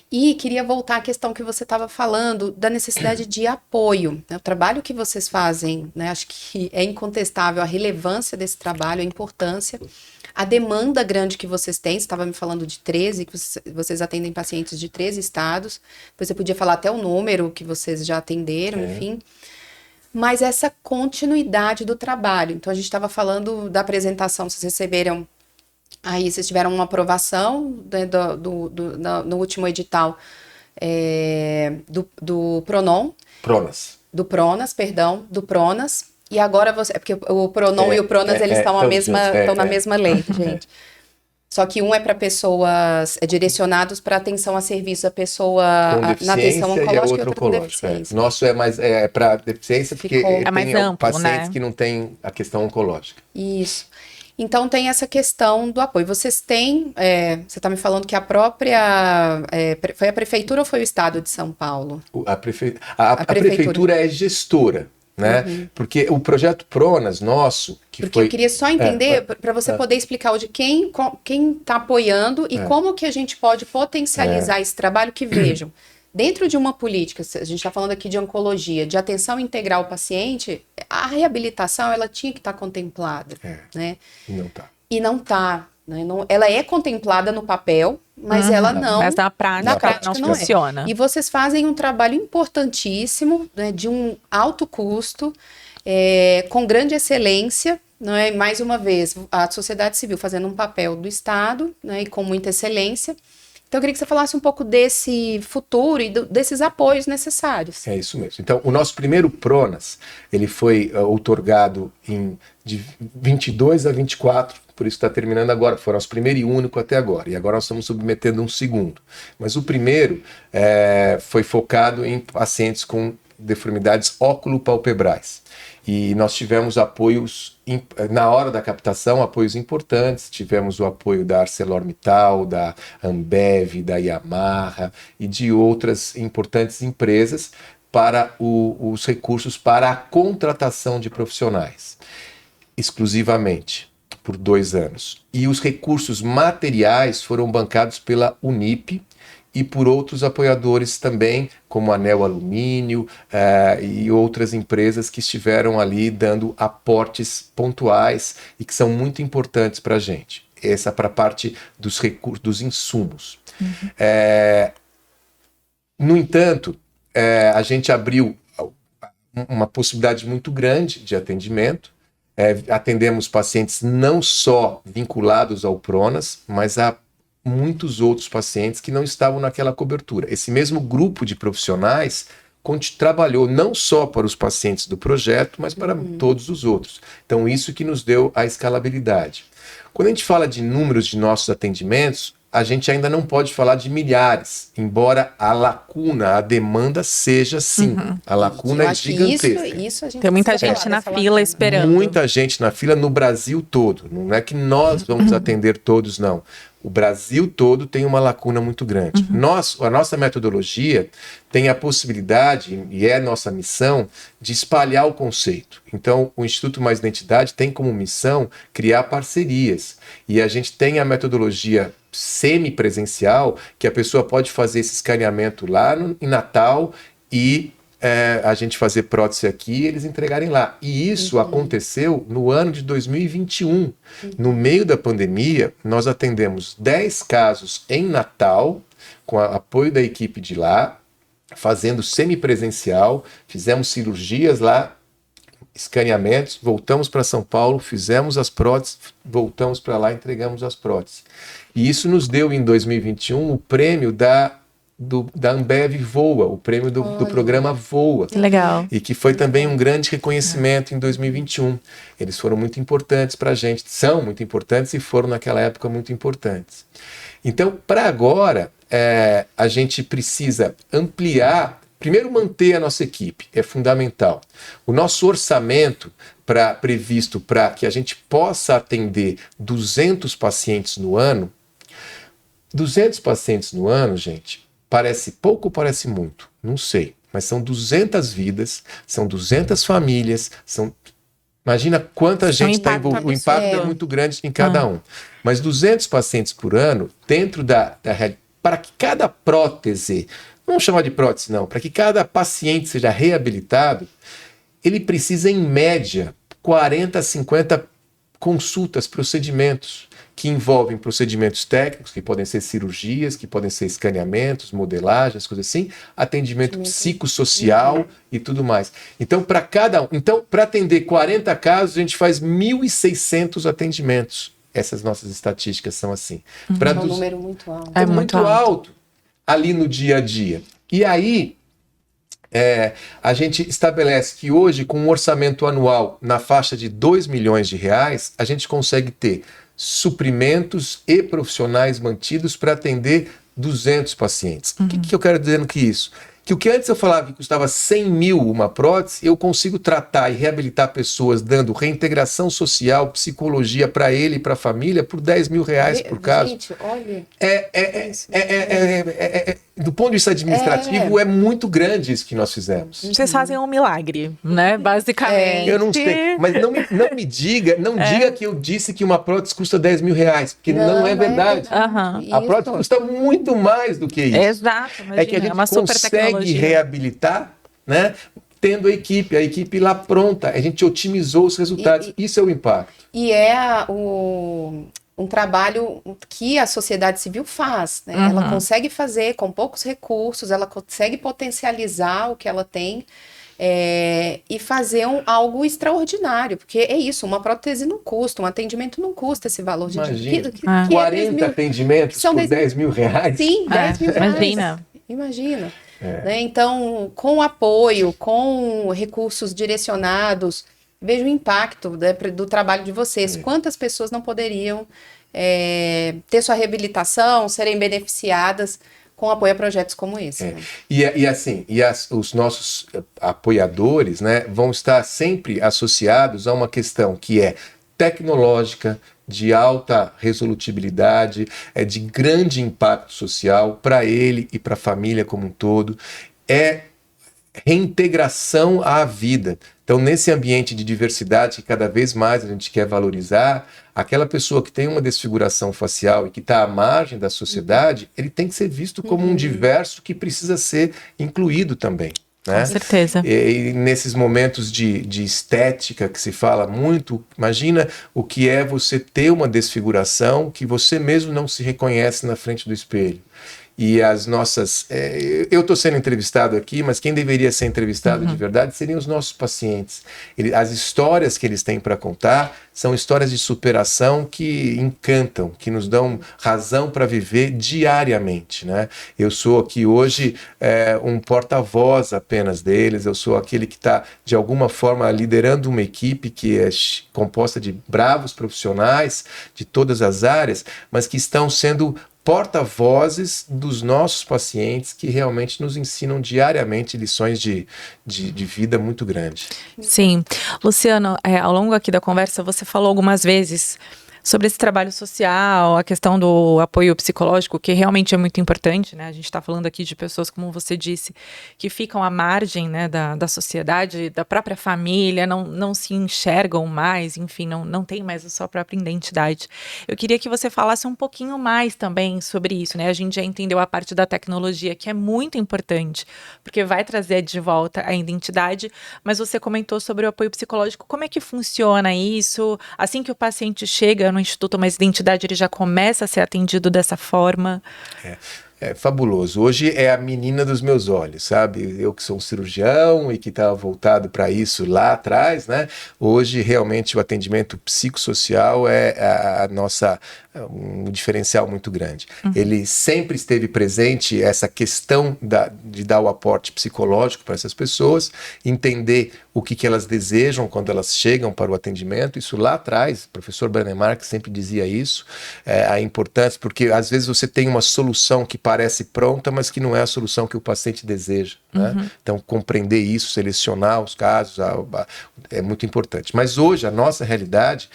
E queria voltar à questão que você estava falando da necessidade de apoio, né? O trabalho que vocês fazem, né, acho que é incontestável a relevância desse trabalho, a importância, a demanda grande que vocês têm. Você estava me falando de 13, que vocês atendem pacientes de 13 estados, você podia falar até o número que vocês já atenderam, enfim. Mas essa continuidade do trabalho. Então, a gente estava falando da apresentação, vocês receberam, aí vocês tiveram uma aprovação, né, no último edital do Pronas. Do Pronas. E agora é porque o Pronon e o Pronas, eles estão na mesma lei, gente. Só que um é para pessoas direcionados para atenção a serviço da pessoa na atenção oncológica e outro com deficiência. Nosso é mais para deficiência porque é mais tem amplo, pacientes né? que não têm a questão oncológica. Isso. Então tem essa questão do apoio. Vocês têm, você está me falando que a própria, foi a prefeitura ou foi o estado de São Paulo? A prefeitura é gestora. Né? Porque o projeto Pronas nosso, eu queria só entender, para você poder explicar de quem está apoiando e como que a gente pode potencializar esse trabalho, que vejam, dentro de uma política, a gente está falando aqui de oncologia, de atenção integral ao paciente, a reabilitação ela tinha que estar contemplada, né? E não está. Né? Ela é contemplada no papel, mas ela não. Mas na prática não funciona. E vocês fazem um trabalho importantíssimo, né, de um alto custo, com grande excelência. Não é? Mais uma vez, a sociedade civil fazendo um papel do Estado, né, e com muita excelência. Então, eu queria que você falasse um pouco desse futuro e desses apoios necessários. É isso mesmo. Então, o nosso primeiro Pronas, ele foi outorgado de 22 a 24, por isso está terminando agora. Foi nosso primeiro e único até agora. E agora nós estamos submetendo um segundo. Mas o primeiro foi focado em pacientes com deformidades óculo-palpebrais. E nós tivemos apoios, na hora da captação, apoios importantes. Tivemos o apoio da ArcelorMittal, da Ambev, da Yamaha e de outras importantes empresas para os recursos para a contratação de profissionais, exclusivamente, por 2 anos. E os recursos materiais foram bancados pela Unip e por outros apoiadores também, como a Neo Alumínio e outras empresas que estiveram ali dando aportes pontuais e que são muito importantes para a gente. Essa para a parte dos recursos, dos insumos. No entanto, a gente abriu uma possibilidade muito grande de atendimento. Atendemos pacientes não só vinculados ao Pronas, mas a muitos outros pacientes que não estavam naquela cobertura. Esse mesmo grupo de profissionais trabalhou não só para os pacientes do projeto, mas para todos os outros. Então, isso que nos deu a escalabilidade. Quando a gente fala de números de nossos atendimentos, a gente ainda não pode falar de milhares, embora a lacuna, a demanda seja sim. A lacuna é gigantesca. Isso a gente tem muita gente na fila esperando. Muita gente na fila no Brasil todo. Não é que nós vamos atender todos, não. O Brasil todo tem uma lacuna muito grande. A nossa metodologia tem a possibilidade, e é nossa missão, de espalhar o conceito. Então, o Instituto Mais Identidade tem como missão criar parcerias. E a gente tem a metodologia semipresencial, que a pessoa pode fazer esse escaneamento lá em Natal e a gente fazer prótese aqui e eles entregarem lá. E isso aconteceu no ano de 2021. No meio da pandemia, nós atendemos 10 casos em Natal, com o apoio da equipe de lá, fazendo semipresencial, fizemos cirurgias lá, escaneamentos, voltamos para São Paulo, fizemos as próteses, voltamos para lá, entregamos as próteses. E isso nos deu, em 2021, o prêmio da Ambev Voa, o prêmio do programa Voa. Legal. E que foi também um grande reconhecimento em 2021. Eles foram muito importantes para a gente, são muito importantes e foram naquela época muito importantes. Então, para agora, a gente precisa ampliar, primeiro manter a nossa equipe, é fundamental. O nosso orçamento previsto para que a gente possa atender 200 pacientes no ano, 200 pacientes no ano, gente, parece pouco ou parece muito? Não sei. Mas são 200 vidas, são 200 famílias, imagina quanta gente está envolvida. O impacto é muito grande em cada um. Mas 200 pacientes por ano, dentro para que cada prótese, não vamos chamar de prótese não, para que cada paciente seja reabilitado, ele precisa, em média, 40 a 50 consultas, procedimentos, que envolvem procedimentos técnicos, que podem ser cirurgias, que podem ser escaneamentos, modelagens, coisas assim, atendimento psicossocial e tudo mais. Então, para atender 40 casos, a gente faz 1.600 atendimentos. Essas nossas estatísticas são assim. É um número muito alto. É muito alto ali no dia a dia. E aí, a gente estabelece que hoje, com um orçamento anual na faixa de R$2 milhões, a gente consegue ter suprimentos e profissionais mantidos para atender 200 pacientes. O que eu quero dizer com isso? Que o que antes eu falava que custava 100 mil uma prótese, eu consigo tratar e reabilitar pessoas dando reintegração social, psicologia para ele e para a família por R$10 mil por caso. Gente, olha. Do ponto de vista administrativo, é muito grande isso que nós fizemos. Vocês fazem um milagre, né? Basicamente. Eu não sei, mas não me diga, diga que eu disse que uma prótese custa R$10 mil, porque não é verdade. Uhum. A prótese custa muito mais do que isso. Exato, imagina, é que a gente uma super consegue tecnologia. reabilitar, né? Tendo a equipe lá pronta. A gente otimizou os resultados. Isso é o impacto. E um trabalho que a sociedade civil faz, né? Ela consegue fazer com poucos recursos, ela consegue potencializar o que ela tem e fazer algo extraordinário, porque é isso, uma prótese não custa, um atendimento não custa esse valor de dinheiro. Que 40 atendimentos por R$10 mil? Sim, R$10 mil. Imagina. Né? Então, com apoio, com recursos direcionados, vejo o impacto do trabalho de vocês. Quantas pessoas não poderiam ter sua reabilitação, serem beneficiadas com apoio a projetos como esse. Né? Os nossos apoiadores, né, vão estar sempre associados a uma questão que é tecnológica, de alta resolutibilidade, de grande impacto social para ele e para a família como um todo. reintegração à vida. Então, nesse ambiente de diversidade que cada vez mais a gente quer valorizar, aquela pessoa que tem uma desfiguração facial e que está à margem da sociedade, ele tem que ser visto como um diverso que precisa ser incluído também. Né? Com certeza. E nesses momentos de estética que se fala muito, imagina o que é você ter uma desfiguração que você mesmo não se reconhece na frente do espelho. E as nossas... eu estou sendo entrevistado aqui, mas quem deveria ser entrevistado de verdade seriam os nossos pacientes. As histórias que eles têm para contar são histórias de superação que encantam, que nos dão razão para viver diariamente. Né? Eu sou aqui hoje um porta-voz apenas deles, eu sou aquele que está, de alguma forma, liderando uma equipe que é composta de bravos profissionais de todas as áreas, mas que estão sendo porta-vozes dos nossos pacientes que realmente nos ensinam diariamente lições de vida muito grandes. Sim. Luciano, ao longo aqui da conversa, você falou algumas vezes sobre esse trabalho social, a questão do apoio psicológico, que realmente é muito importante, né? A gente está falando aqui de pessoas, como você disse, que ficam à margem, né, da sociedade, da própria família, não se enxergam mais, enfim, não tem mais a sua própria identidade. Eu queria que você falasse um pouquinho mais também sobre isso, né? A gente já entendeu a parte da tecnologia, que é muito importante, porque vai trazer de volta a identidade, mas você comentou sobre o apoio psicológico. Como é que funciona isso? Assim que o paciente chega no Instituto Mais Identidade, ele já começa a ser atendido dessa forma? É fabuloso. Hoje é a menina dos meus olhos, sabe? Eu que sou um cirurgião e que estava voltado para isso lá atrás, né? Hoje, realmente, o atendimento psicossocial é um diferencial muito grande. Ele sempre esteve presente, essa questão de dar o aporte psicológico para essas pessoas, entender o que elas desejam quando elas chegam para o atendimento. Isso lá atrás, o professor Brennemark sempre dizia isso, a importância, porque às vezes você tem uma solução que parece pronta, mas que não é a solução que o paciente deseja. Né? Então, compreender isso, selecionar os casos, é muito importante. Mas hoje, a nossa realidade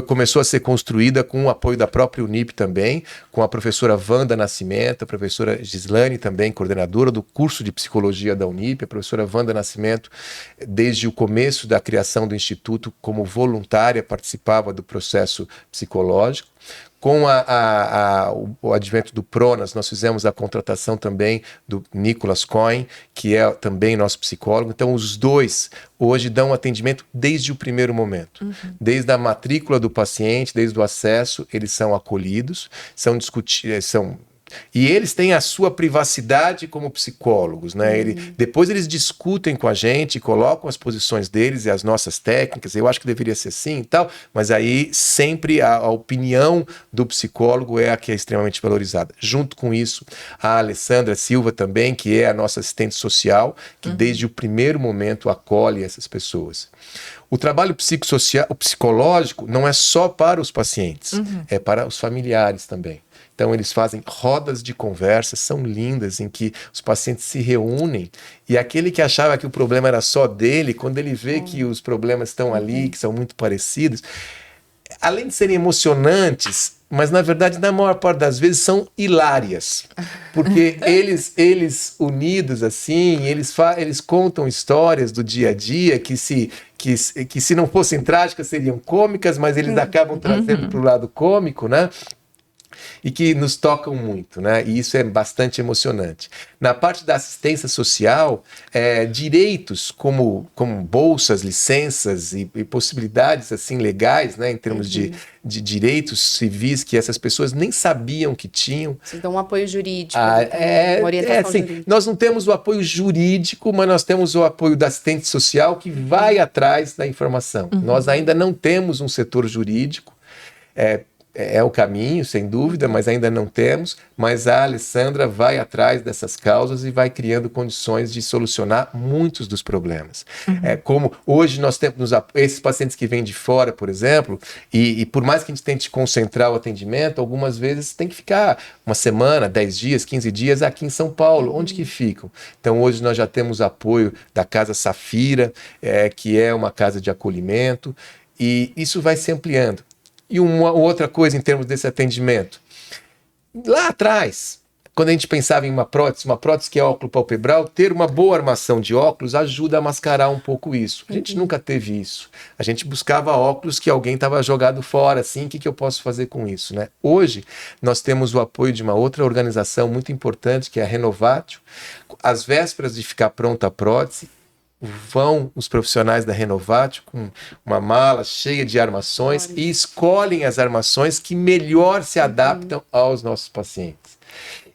começou a ser construída com o apoio da própria Unip também, com a professora Wanda Nascimento, a professora Gislane também, coordenadora do curso de psicologia da Unip, a professora Wanda Nascimento, desde o começo da criação do Instituto, como voluntária, participava do processo psicológico. Com o advento do Pronas, nós fizemos a contratação também do Nicolas Cohen, que é também nosso psicólogo. Então, os dois hoje dão atendimento desde o primeiro momento. Desde a matrícula do paciente, desde o acesso, eles são acolhidos, são discutidos, e eles têm a sua privacidade como psicólogos, né? Depois eles discutem com a gente, colocam as posições deles e as nossas técnicas. Eu acho que deveria ser assim e tal, mas aí sempre a opinião do psicólogo é a que é extremamente valorizada. Junto com isso, a Alessandra Silva também, que é a nossa assistente social, que desde o primeiro momento acolhe essas pessoas. O trabalho psicológico não é só para os pacientes, é para os familiares também. Então, eles fazem rodas de conversa, são lindas, em que os pacientes se reúnem e aquele que achava que o problema era só dele, quando ele vê que os problemas estão ali, que são muito parecidos, além de serem emocionantes, mas na verdade, na maior parte das vezes, são hilárias. Porque eles unidos assim, eles contam histórias do dia a dia que se não fossem trágicas seriam cômicas, mas eles acabam trazendo para o lado cômico, né? E que nos tocam muito, né? E isso é bastante emocionante. Na parte da assistência social, direitos como bolsas, licenças e possibilidades assim legais, né? Em termos de direitos civis que essas pessoas nem sabiam que tinham. Então, um apoio jurídico, uma orientação jurídica. Nós não temos o apoio jurídico, mas nós temos o apoio da assistente social que vai atrás da informação. Nós ainda não temos um setor jurídico, é o caminho, sem dúvida, mas ainda não temos. Mas a Alessandra vai atrás dessas causas e vai criando condições de solucionar muitos dos problemas. Como hoje nós temos esses pacientes que vêm de fora, por exemplo, e por mais que a gente tente concentrar o atendimento, algumas vezes tem que ficar uma semana, 10 dias, 15 dias aqui em São Paulo. Onde que ficam? Então hoje nós já temos apoio da Casa Safira, que é uma casa de acolhimento, e isso vai se ampliando. E uma outra coisa em termos desse atendimento. Lá atrás, quando a gente pensava em uma prótese que é óculo palpebral, ter uma boa armação de óculos ajuda a mascarar um pouco isso. A gente nunca teve isso. A gente buscava óculos que alguém estava jogado fora, assim, o que eu posso fazer com isso, né? Hoje, nós temos o apoio de uma outra organização muito importante, que é a Renovatio. Às vésperas de ficar pronta a prótese, vão os profissionais da Renovatio com uma mala cheia de armações e escolhem as armações que melhor se adaptam aos nossos pacientes.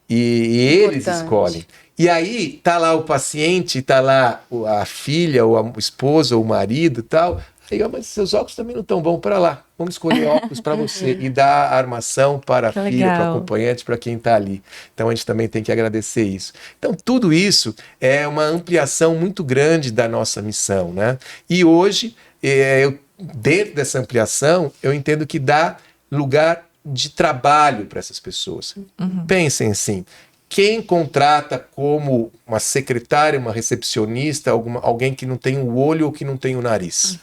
E eles escolhem. E aí tá lá o paciente, tá lá a filha, ou a esposa, ou o marido e tal. Aí, mas seus óculos também não estão bons para lá. Vamos escolher óculos para você e dar a armação para a filha, para o acompanhante, para quem está ali. Então a gente também tem que agradecer isso. Então tudo isso é uma ampliação muito grande da nossa missão, né? E hoje, dentro dessa ampliação, eu entendo que dá lugar de trabalho para essas pessoas. Pensem assim. Quem contrata como uma secretária, uma recepcionista, alguém que não tem o olho ou que não tem o nariz?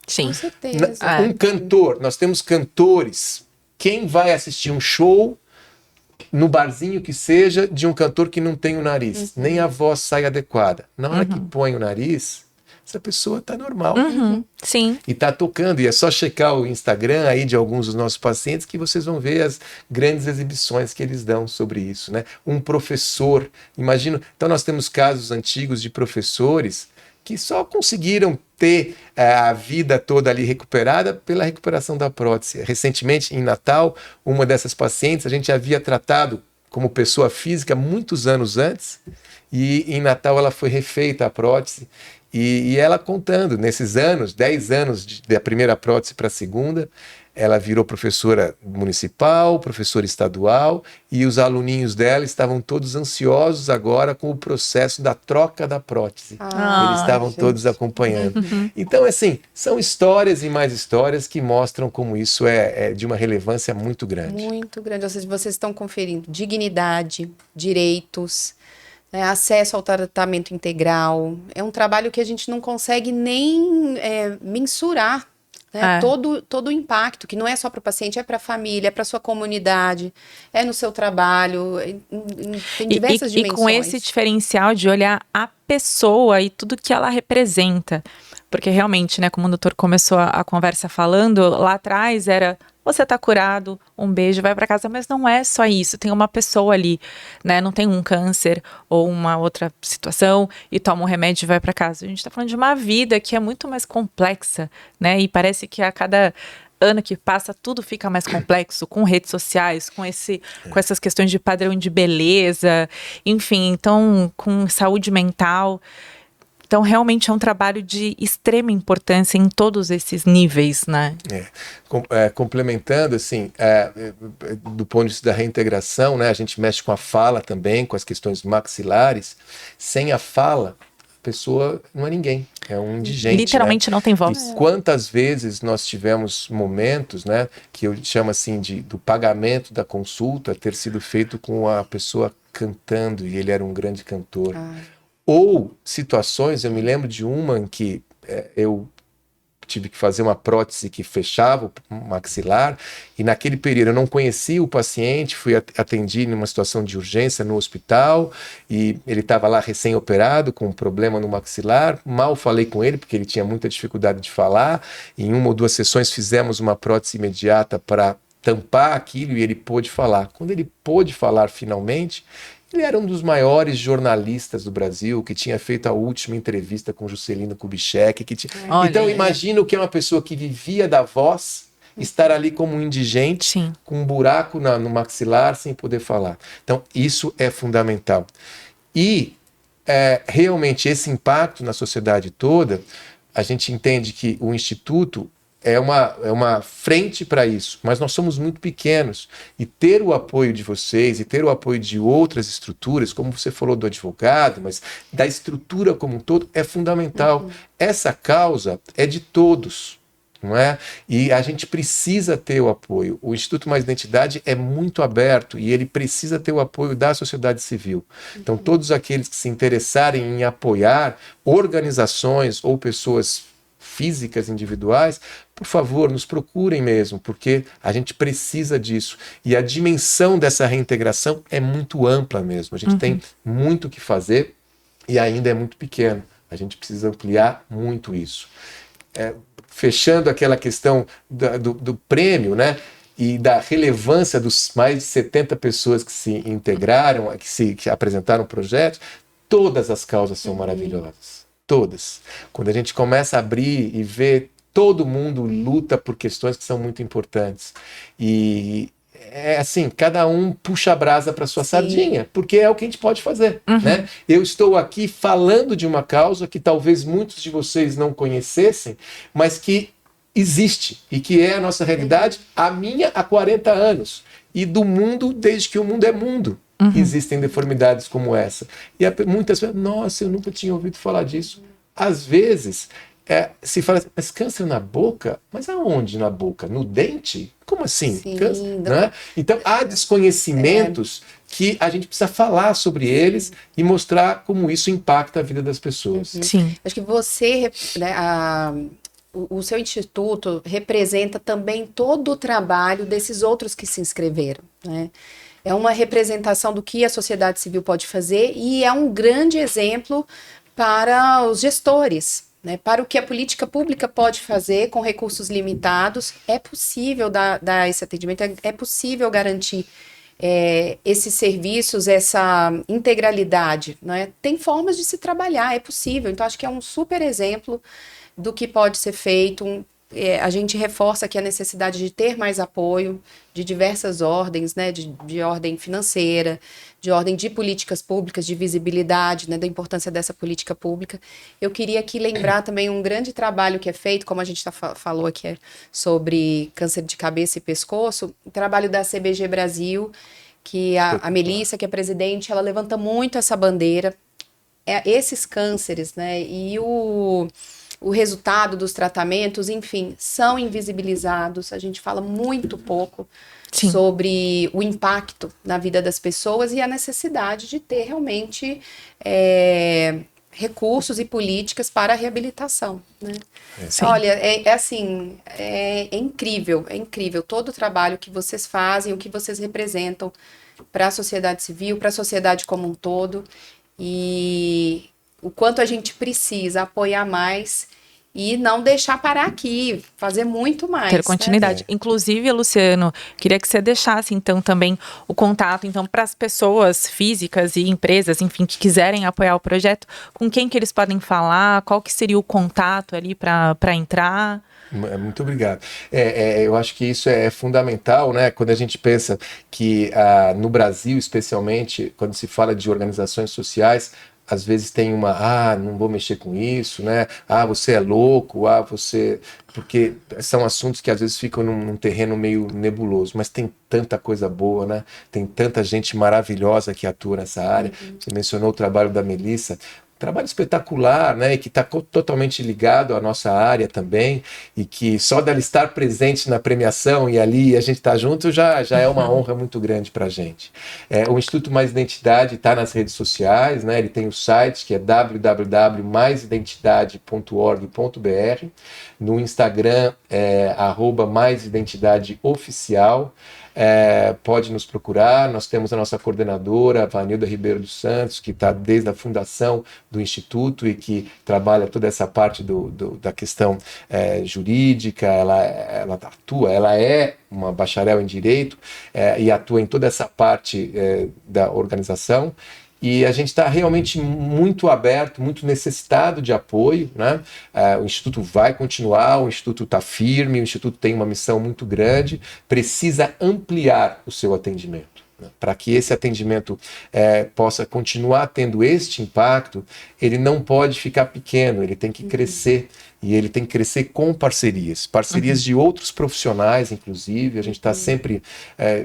Sim. Com certeza. Um cantor, nós temos cantores. Quem vai assistir um show, no barzinho que seja, de um cantor que não tem o nariz? Nem a voz sai adequada. Na hora que põe o nariz, essa pessoa está normal. Sim. E está tocando. E é só checar o Instagram aí de alguns dos nossos pacientes que vocês vão ver as grandes exibições que eles dão sobre isso, né? Um professor, imagino. Então nós temos casos antigos de professores que só conseguiram ter a vida toda ali recuperada pela recuperação da prótese. Recentemente, em Natal, uma dessas pacientes a gente havia tratado como pessoa física muitos anos antes, e em Natal ela foi refeita a prótese, e ela contando, nesses anos, 10 anos da primeira prótese para a segunda, ela virou professora municipal, professora estadual, e os aluninhos dela estavam todos ansiosos agora com o processo da troca da prótese. Eles estavam todos acompanhando. Então, assim, são histórias e mais histórias que mostram como isso é de uma relevância muito grande. Muito grande. Ou seja, vocês estão conferindo dignidade, direitos, né, acesso ao tratamento integral. É um trabalho que a gente não consegue nem mensurar. Né? Todo o impacto, que não é só para o paciente, é para a família, é para a sua comunidade, é no seu trabalho, tem diversas dimensões. E com esse diferencial de olhar a pessoa e tudo que ela representa. Porque realmente, né, como o doutor começou a conversa falando, lá atrás era... Você tá curado, um beijo, vai para casa, mas não é só isso, tem uma pessoa ali, né? Não tem um câncer ou uma outra situação e toma um remédio e vai para casa. A gente tá falando de uma vida que é muito mais complexa, né? E parece que a cada ano que passa tudo fica mais complexo, com redes sociais, com essas questões de padrão de beleza, enfim, então com saúde mental. Então, realmente é um trabalho de extrema importância em todos esses níveis, né? Complementando, assim, do ponto de vista da reintegração, né, a gente mexe com a fala também, com as questões maxilares. Sem a fala, a pessoa não é ninguém, é um indigente. Literalmente, né? Não tem voz. E quantas vezes nós tivemos momentos, né, que eu chamo assim do pagamento da consulta ter sido feito com a pessoa cantando, e ele era um grande cantor. Ou situações, eu me lembro de uma em que eu tive que fazer uma prótese que fechava o maxilar, e naquele período eu não conhecia o paciente, fui atendido em uma situação de urgência no hospital, e ele estava lá recém-operado, com um problema no maxilar, mal falei com ele, porque ele tinha muita dificuldade de falar, em uma ou duas sessões fizemos uma prótese imediata para tampar aquilo, e ele pôde falar. Quando ele pôde falar finalmente, ele era um dos maiores jornalistas do Brasil, que tinha feito a última entrevista com Juscelino Kubitschek. Então, imagina o que é uma pessoa que vivia da voz, estar ali como um indigente, Sim. com um buraco no maxilar, sem poder falar. Então, isso é fundamental. E, realmente, esse impacto na sociedade toda, a gente entende que o Instituto é uma frente para isso, mas nós somos muito pequenos, e ter o apoio de vocês e ter o apoio de outras estruturas, como você falou do advogado, mas da estrutura como um todo, é fundamental. Essa causa é de todos, não é? E a gente precisa ter o apoio. O Instituto Mais Identidade é muito aberto e ele precisa ter o apoio da sociedade civil. Então, todos aqueles que se interessarem em apoiar organizações ou pessoas físicas individuais, por favor, nos procurem mesmo, porque a gente precisa disso. E a dimensão dessa reintegração é muito ampla mesmo. A gente tem muito o que fazer e ainda é muito pequeno. A gente precisa ampliar muito isso. Fechando aquela questão do prêmio, né? E da relevância dos mais de 70 pessoas que se integraram, que apresentaram projetos, todas as causas são maravilhosas. Todas. Quando a gente começa a abrir e ver, todo mundo luta por questões que são muito importantes. E é assim, cada um puxa a brasa para sua sardinha, porque é o que a gente pode fazer. Né? Eu estou aqui falando de uma causa que talvez muitos de vocês não conhecessem, mas que existe e que é a nossa realidade, a minha há 40 anos. E do mundo, desde que o mundo é mundo. Existem deformidades como essa. E muitas vezes, nossa, eu nunca tinha ouvido falar disso. Às vezes, se fala assim, mas câncer na boca? Mas aonde na boca? No dente? Como assim? Câncer, né? Então, há desconhecimentos que a gente precisa falar sobre eles e mostrar como isso impacta a vida das pessoas. Sim. Acho que você, né, o seu instituto representa também todo o trabalho desses outros que se inscreveram, né? É uma representação do que a sociedade civil pode fazer e é um grande exemplo para os gestores, né? Para o que a política pública pode fazer com recursos limitados. É possível dar esse atendimento, é possível garantir esses serviços, essa integralidade, né? Tem formas de se trabalhar, é possível. Então, acho que é um super exemplo do que pode ser feito. A gente reforça aqui a necessidade de ter mais apoio de diversas ordens, né, de ordem financeira, de ordem de políticas públicas, de visibilidade, né, da importância dessa política pública. Eu queria aqui lembrar também um grande trabalho que é feito, como a gente falou aqui sobre câncer de cabeça e pescoço, o trabalho da CBG Brasil, que a Melissa, que é presidente, ela levanta muito essa bandeira, esses cânceres, né, e o resultado dos tratamentos, enfim, são invisibilizados. A gente fala muito pouco sobre o impacto na vida das pessoas e a necessidade de ter realmente recursos e políticas para a reabilitação, né? Olha, é incrível todo o trabalho que vocês fazem, o que vocês representam para a sociedade civil, para a sociedade como um todo, e o quanto a gente precisa apoiar mais e não deixar parar aqui, fazer muito mais. Ter continuidade. Né? Inclusive, Luciano, queria que você deixasse, então, também o contato, então, para as pessoas físicas e empresas, enfim, que quiserem apoiar o projeto, com quem que eles podem falar, qual que seria o contato ali para entrar? Muito obrigado. Eu acho que isso é fundamental, né? Quando a gente pensa que no Brasil, especialmente, quando se fala de organizações sociais, às vezes tem não vou mexer com isso, né? Você é louco, você... Porque são assuntos que às vezes ficam num terreno meio nebuloso, mas tem tanta coisa boa, né? Tem tanta gente maravilhosa que atua nessa área. Você mencionou o trabalho da Melissa, trabalho espetacular, né, e que está totalmente ligado à nossa área também, e que só dela estar presente na premiação e ali a gente tá junto já é uma honra muito grande para a gente. O Instituto Mais Identidade está nas redes sociais, né, ele tem o site que é www.maisidentidade.org.br, no Instagram @maisidentidadeoficial. Pode nos procurar, nós temos a nossa coordenadora, a Vanilda Ribeiro dos Santos, que está desde a fundação do Instituto e que trabalha toda essa parte da questão jurídica, ela atua, ela é uma bacharel em Direito e atua em toda essa parte da organização. E a gente está realmente muito aberto, muito necessitado de apoio, né? O Instituto vai continuar, o Instituto está firme, o Instituto tem uma missão muito grande, precisa ampliar o seu atendimento. Para que esse atendimento possa continuar tendo este impacto, ele não pode ficar pequeno, ele tem que crescer. E ele tem que crescer com parcerias de outros profissionais, inclusive. A gente está sempre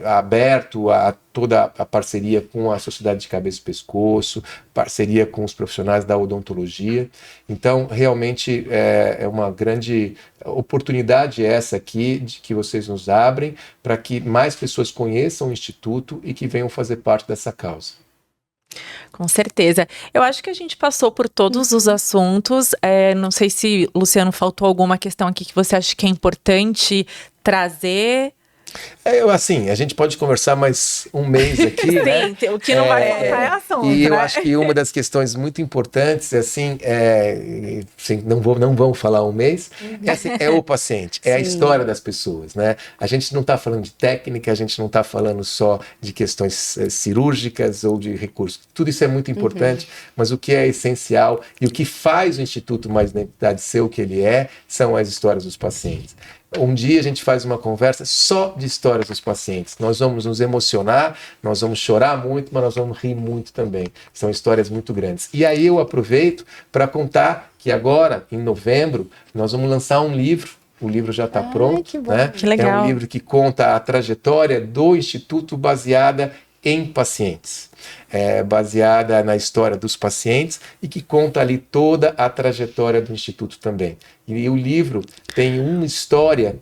aberto a toda a parceria com a Sociedade de Cabeça e Pescoço, parceria com os profissionais da odontologia. Então, realmente, é uma grande oportunidade essa aqui, de que vocês nos abrem, para que mais pessoas conheçam o Instituto e que venham fazer parte dessa causa. Com certeza. Eu acho que a gente passou por todos os assuntos. Não sei se, Luciano, faltou alguma questão aqui que você acha que é importante trazer. Assim, a gente pode conversar mais um mês aqui, né? Sim, o que não vai faltar é assunto, E eu né? acho que uma das questões muito importantes, assim, não vamos falar um mês, é o paciente, é a história das pessoas, né? A gente não está falando de técnica, a gente não está falando só de questões cirúrgicas ou de recursos. Tudo isso é muito importante, mas o que é essencial e o que faz o Instituto Mais Identidade ser o que ele é, são as histórias dos pacientes. Um dia a gente faz uma conversa só de histórias dos pacientes. Nós vamos nos emocionar, nós vamos chorar muito, mas nós vamos rir muito também. São histórias muito grandes. E aí eu aproveito para contar que agora, em novembro, nós vamos lançar um livro. O livro já está pronto. Que bom. Né? Que legal. É um livro que conta a trajetória do Instituto baseada em pacientes. Baseada na história dos pacientes e que conta ali toda a trajetória do Instituto também. E o livro tem uma história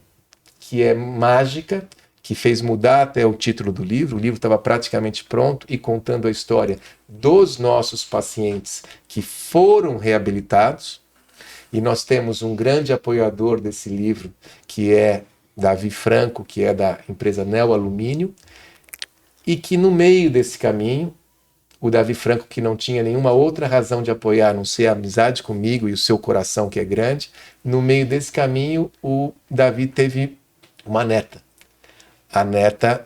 que é mágica, que fez mudar até o título do livro. O livro estava praticamente pronto e contando a história dos nossos pacientes que foram reabilitados. E nós temos um grande apoiador desse livro, que é Davi Franco, que é da empresa Neo Alumínio, e que no meio desse caminho, o Davi Franco, que não tinha nenhuma outra razão de apoiar, a não ser a amizade comigo e o seu coração, que é grande, no meio desse caminho, o Davi teve uma neta. A neta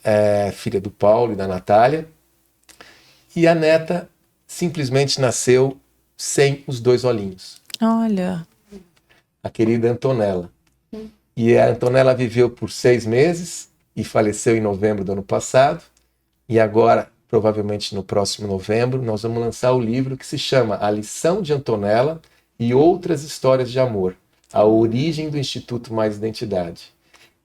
é filha do Paulo e da Natália, e a neta simplesmente nasceu sem os dois olhinhos. Olha. A querida Antonella. E a Antonella viveu por 6 meses e faleceu em novembro do ano passado. E agora, provavelmente no próximo novembro, nós vamos lançar o livro que se chama A Lição de Antonella e Outras Histórias de Amor, a origem do Instituto Mais Identidade.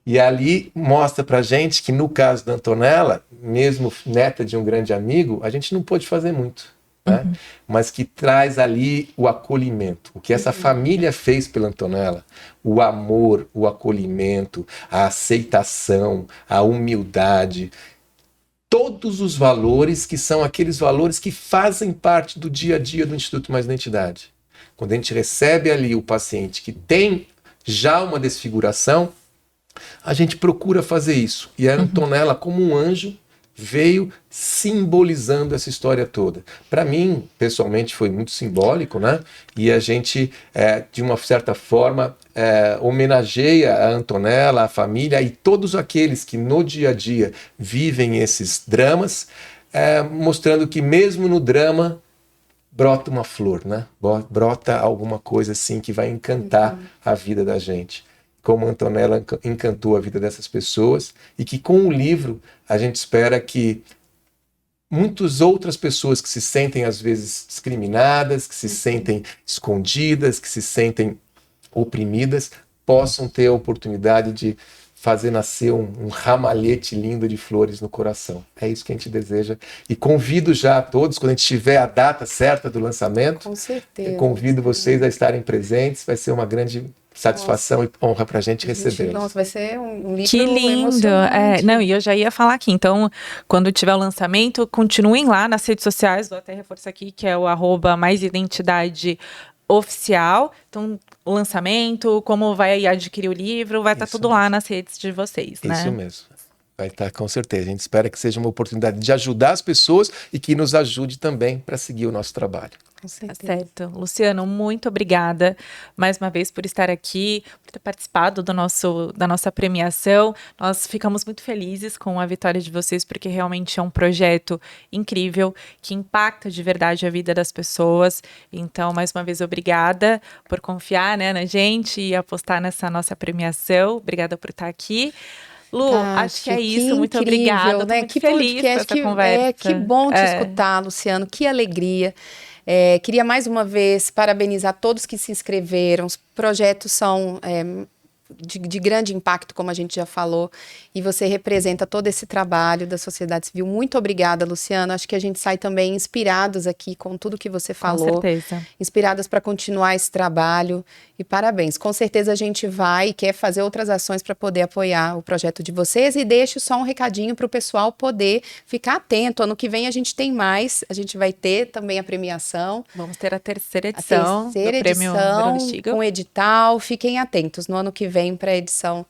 E ali mostra pra gente que no caso da Antonella, mesmo neta de um grande amigo, a gente não pôde fazer muito, né? Mas que traz ali o acolhimento, o que essa família fez pela Antonella, o amor, o acolhimento, a aceitação, a humildade, todos os valores que são aqueles valores que fazem parte do dia a dia do Instituto Mais Identidade. Quando a gente recebe ali o paciente que tem já uma desfiguração, a gente procura fazer isso. E a Antonella, como um anjo, veio simbolizando essa história toda. Para mim, pessoalmente, foi muito simbólico, né? E a gente, de uma certa forma, homenageia a Antonella, a família e todos aqueles que no dia a dia vivem esses dramas, mostrando que mesmo no drama brota uma flor, né? Brota alguma coisa assim que vai encantar a vida da gente. Como a Antonella encantou a vida dessas pessoas e que com o livro a gente espera que muitas outras pessoas que se sentem às vezes discriminadas, que se sentem escondidas, que se sentem oprimidas, possam ter a oportunidade de fazer nascer um ramalhete lindo de flores no coração. É isso que a gente deseja. E convido já a todos, quando a gente tiver a data certa do lançamento, Com certeza. Convido vocês a estarem presentes, vai ser uma grande satisfação e honra para a gente recebê-los. Nossa, vai ser um livro Que lindo! emocionante. Não, e eu já ia falar aqui. Então, quando tiver o lançamento, continuem lá nas redes sociais. Vou até reforçar aqui, que é o @maisidentidade_oficial. Então, o lançamento, como vai adquirir o livro, vai estar tudo lá nas redes de vocês, né? Isso mesmo. Vai estar com certeza. A gente espera que seja uma oportunidade de ajudar as pessoas e que nos ajude também para seguir o nosso trabalho. Com Tá certeza. certo. Luciano, muito obrigada mais uma vez por estar aqui, por ter participado da nossa premiação. Nós ficamos muito felizes com a vitória de vocês, porque realmente é um projeto incrível, que impacta de verdade a vida das pessoas. Então, mais uma vez, obrigada por confiar, né, na gente e apostar nessa nossa premiação. Obrigada por estar aqui. Lu, acho que é isso. Muito incrível, obrigada. Tô né? muito Que feliz podcast, com essa conversa. que bom te escutar, Luciano. Que alegria. Queria mais uma vez parabenizar todos que se inscreveram. Os projetos são de grande impacto, como a gente já falou, e você representa todo esse trabalho da sociedade civil. Muito obrigada, Luciano. Acho que a gente sai também inspirados aqui com tudo que você falou. Com certeza. Inspiradas para continuar esse trabalho. E parabéns. Com certeza a gente vai e quer fazer outras ações para poder apoiar o projeto de vocês. E deixo só um recadinho para o pessoal poder ficar atento. Ano que vem a gente tem mais. A gente vai ter também a premiação. Vamos ter a terceira edição do Prêmio Bestiga. Com edital. Fiquem atentos no ano que vem para a edição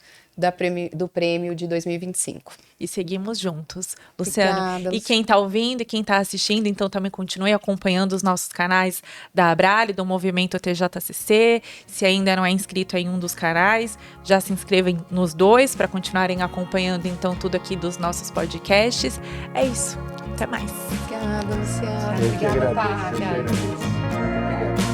do prêmio de 2025. E seguimos juntos, Luciano. Obrigada, e quem está ouvindo e quem está assistindo, então também continue acompanhando os nossos canais da Abrale, do Movimento TJCC. Se ainda não é inscrito em um dos canais, já se inscrevem nos dois para continuarem acompanhando então tudo aqui dos nossos podcasts. É isso. Até mais. Obrigada, Luciano. Eu que Obrigada, agradeço, Távia. Obrigado.